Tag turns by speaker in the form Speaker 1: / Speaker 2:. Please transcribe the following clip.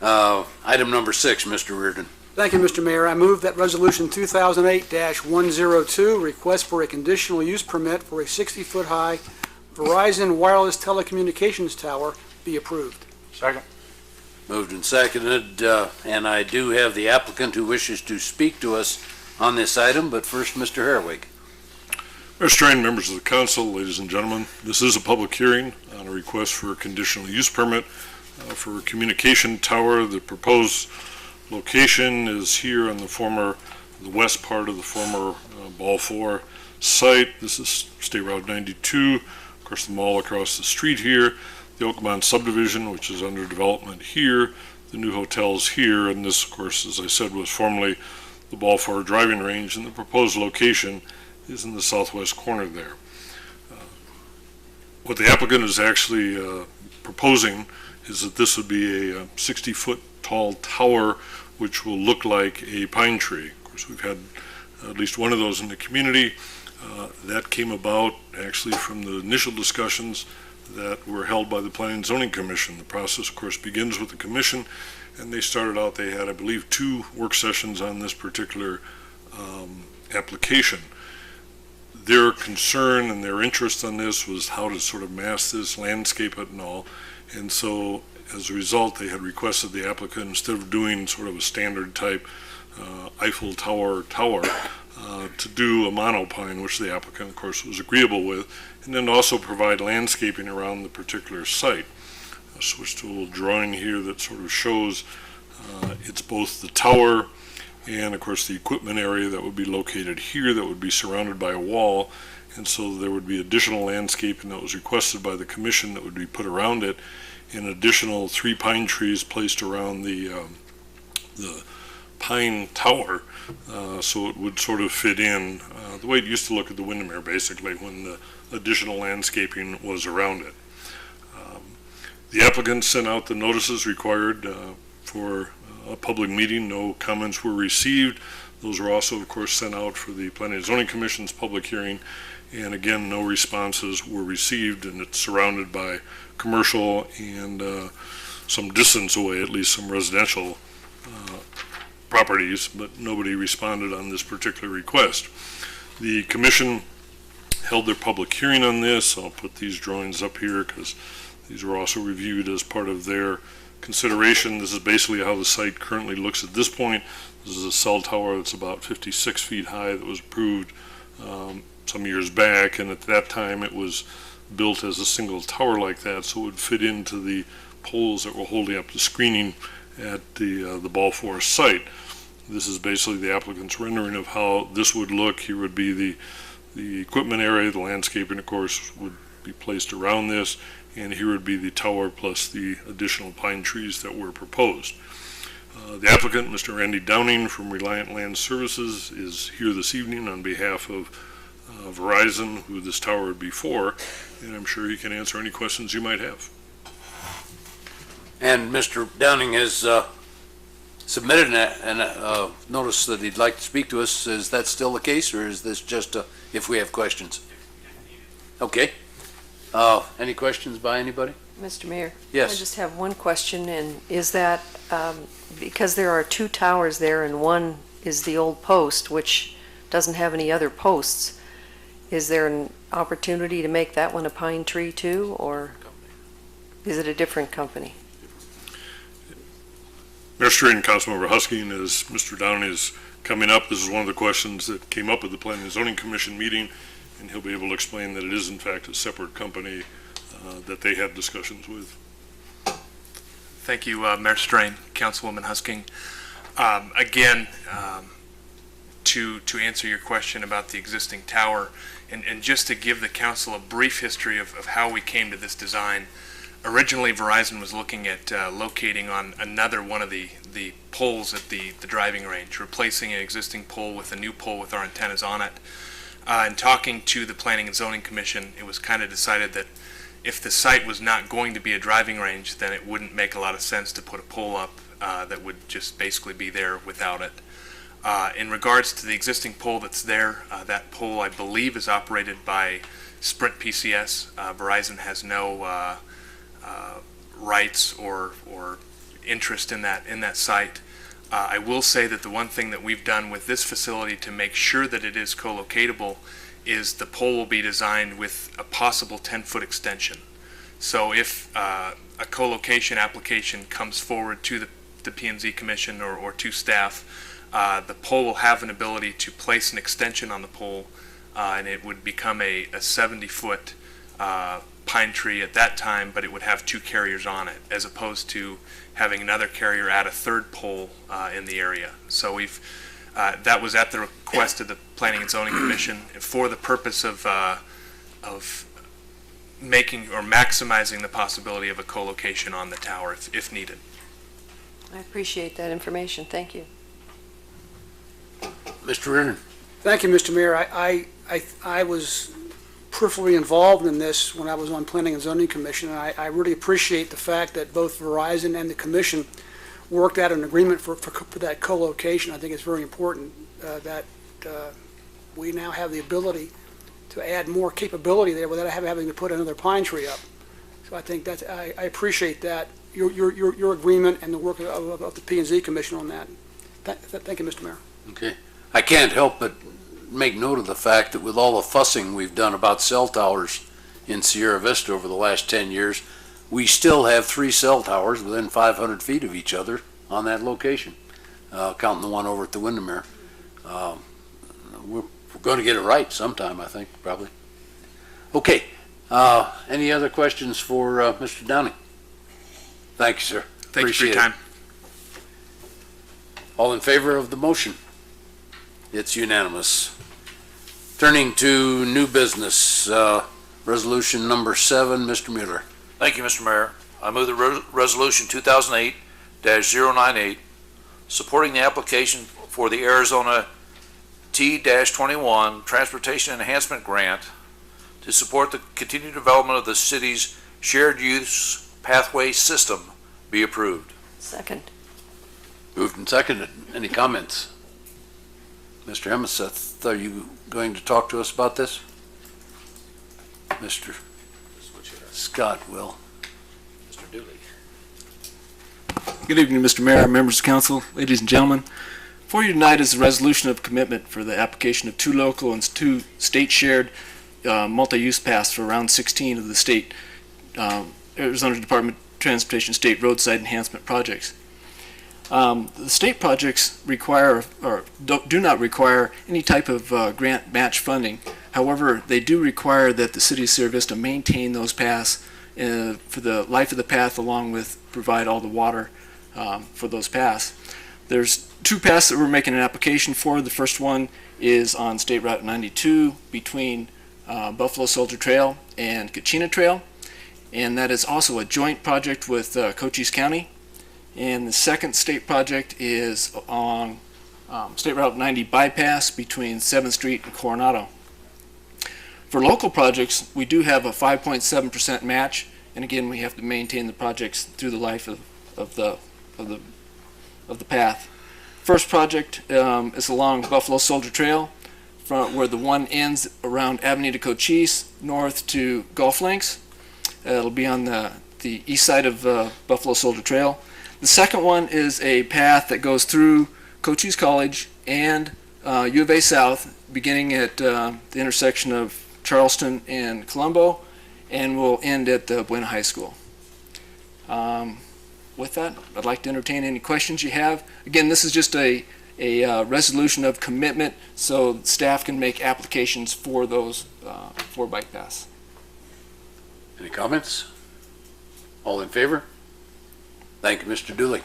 Speaker 1: Item number 6, Mr. Reardon.
Speaker 2: Thank you, Mr. Mayor. I move that Resolution 2008-102, request for a conditional use permit for a 60-foot high Verizon wireless telecommunications tower, be approved.
Speaker 3: Second.
Speaker 1: Moved and seconded, and I do have the applicant who wishes to speak to us on this item, but first, Mr. Herwig.
Speaker 4: Mr. Strain, members of the council, ladies and gentlemen, this is a public hearing on a request for a conditional use permit for a communication tower. The proposed location is here on the west part of the former Ball 4 site. This is State Route 92, of course the mall across the street here, the Oakmont subdivision, which is under development here, the new hotels here, and this, of course, as I said, was formerly the Ball 4 driving range, and the proposed location is in the southwest corner there. What the applicant is actually proposing is that this would be a 60-foot tall tower which will look like a pine tree. Of course, we've had at least one of those in the community. That came about actually from the initial discussions that were held by the Planning and Zoning Commission. The process, of course, begins with the commission, and they started out, they had, I believe, 2 work sessions on this particular application. Their concern and their interest on this was how to sort of mass this, landscape it and all. And so as a result, they had requested the applicant, instead of doing sort of a standard type Eiffel Tower to do a monopine, which the applicant, of course, was agreeable with, and then also provide landscaping around the particular site. I switched to a little drawing here that sort of shows it's both the tower and, of course, the equipment area that would be located here that would be surrounded by a wall. And so there would be additional landscaping that was requested by the commission that would be put around it, and additional 3 pine trees placed around the pine tower, so it would sort of fit in the way it used to look at the Windermere, basically, when the additional landscaping was around it. The applicant sent out the notices required for a public meeting. No comments were received. Those were also, of course, sent out for the Planning and Zoning Commission's public hearing, and again, no responses were received, and it's surrounded by commercial and some distance away, at least some residential properties, but nobody responded on this particular request. The commission held their public hearing on this. I'll put these drawings up here because these were also reviewed as part of their consideration. This is basically how the site currently looks at this point. This is a cell tower that's about 56 feet high that was approved some years back, and at that time it was built as a single tower like that, so it would fit into the poles that were holding up the screening at the Ball 4 site. This is basically the applicant's rendering of how this would look. Here would be the equipment area, the landscaping, of course, would be placed around this, and here would be the tower plus the additional pine trees that were proposed. The applicant, Mr. Randy Downing from Reliant Land Services, is here this evening on behalf of Verizon, who this tower would be for, and I'm sure he can answer any questions you might have.
Speaker 1: And Mr. Downing has submitted a notice that he'd like to speak to us. Is that still the case, or is this just if we have questions? Okay. Any questions by anybody?
Speaker 5: Mr. Mayor?
Speaker 1: Yes.
Speaker 5: I just have one question, and is that because there are 2 towers there and one is the old post, which doesn't have any other posts, is there an opportunity to make that one a pine tree too, or is it a different company?
Speaker 4: Mr. and Councilmember Husking, as Mr. Downing is coming up, this is one of the questions that came up at the Planning and Zoning Commission meeting, and he'll be able to explain that it is in fact a separate company that they had discussions with.
Speaker 6: Thank you, Mayor Strain, Councilwoman Husking. Again, to answer your question about the existing tower, and just to give the council a brief history of how we came to this design. Originally, Verizon was looking at locating on another one of the poles at the driving range, replacing an existing pole with a new pole with our antennas on it. And talking to the Planning and Zoning Commission, it was kind of decided that if the site was not going to be a driving range, then it wouldn't make a lot of sense to put a pole up that would just basically be there without it. In regards to the existing pole that's there, that pole I believe is operated by Sprint PCS. Verizon has no rights or interest in that site. I will say that the one thing that we've done with this facility to make sure that it is co-locatable is the pole will be designed with a possible 10-foot extension. So if a co-location application comes forward to the P&Z Commission or to staff, the pole will have an ability to place an extension on the pole, and it would become a 70-foot pine tree at that time, but it would have 2 carriers on it, as opposed to having another carrier add a 3rd pole in the area. So that was at the request of the Planning and Zoning Commission for the purpose of making or maximizing the possibility of a co-location on the tower if needed.
Speaker 5: I appreciate that information. Thank you.
Speaker 1: Mr. Renner?
Speaker 2: Thank you, Mr. Mayor. I was peripherally involved in this when I was on Planning and Zoning Commission, and I really appreciate the fact that both Verizon and the Commission worked out an agreement for that co-location. I think it's very important that we now have the ability to add more capability there without having to put another pine tree up. So I think I appreciate that, your agreement and the work of the P&Z Commission on that. Thank you, Mr. Mayor.
Speaker 1: Okay. I can't help but make note of the fact that with all the fussing we've done about cell towers in Sierra Vista over the last 10 years, we still have 3 cell towers within 500 feet of each other on that location, counting the one over at the Windermere. We're going to get it right sometime, I think, probably. Okay. Any other questions for Mr. Downing? Thank you, sir.
Speaker 6: Thank you for your time.
Speaker 1: All in favor of the motion? It's unanimous. Turning to new business, resolution number 7, Mr. Mueller.
Speaker 3: Thank you, Mr. Mayor. I move the resolution 2008-098, supporting the application for the Arizona T-21 Transportation Enhancement Grant to support the continued development of the city's shared use pathway system be approved.
Speaker 5: Second.
Speaker 1: Moved and seconded. Any comments? Mr. Hemseth, are you going to talk to us about this? Mr. Scott will.
Speaker 3: Mr. Dooley.
Speaker 7: Good evening, Mr. Mayor, members of council, ladies and gentlemen. For you tonight is a resolution of commitment for the application of 2 local and 2 state-shared multi-use paths for around 16 of the state Arizona Department of Transportation State Roadside Enhancement Projects. The state projects require or do not require any type of grant match funding. However, they do require that the city of Sierra Vista maintain those paths for the life of the path, along with provide all the water for those paths. There's 2 paths that we're making an application for. The first one is on State Route 92 between Buffalo Soldier Trail and Kachina Trail, and that is also a joint project with Cochise County. And the second state project is on State Route 90 bypass between 7th Street and Coronado. For local projects, we do have a 5.7% match, and again, we have to maintain the projects through the life of the path. First project is along Buffalo Soldier Trail, from where the one ends around Avenida Cochise north to Golf Links. It'll be on the east side of Buffalo Soldier Trail. The second one is a path that goes through Cochise College and U of A South, beginning at the intersection of Charleston and Colombo, and will end at the Buena High School. With that, I'd like to entertain any questions you have. Again, this is just a resolution of commitment so staff can make applications for those 4 bike paths.
Speaker 1: Any comments? All in favor? Thank you, Mr. Dooley.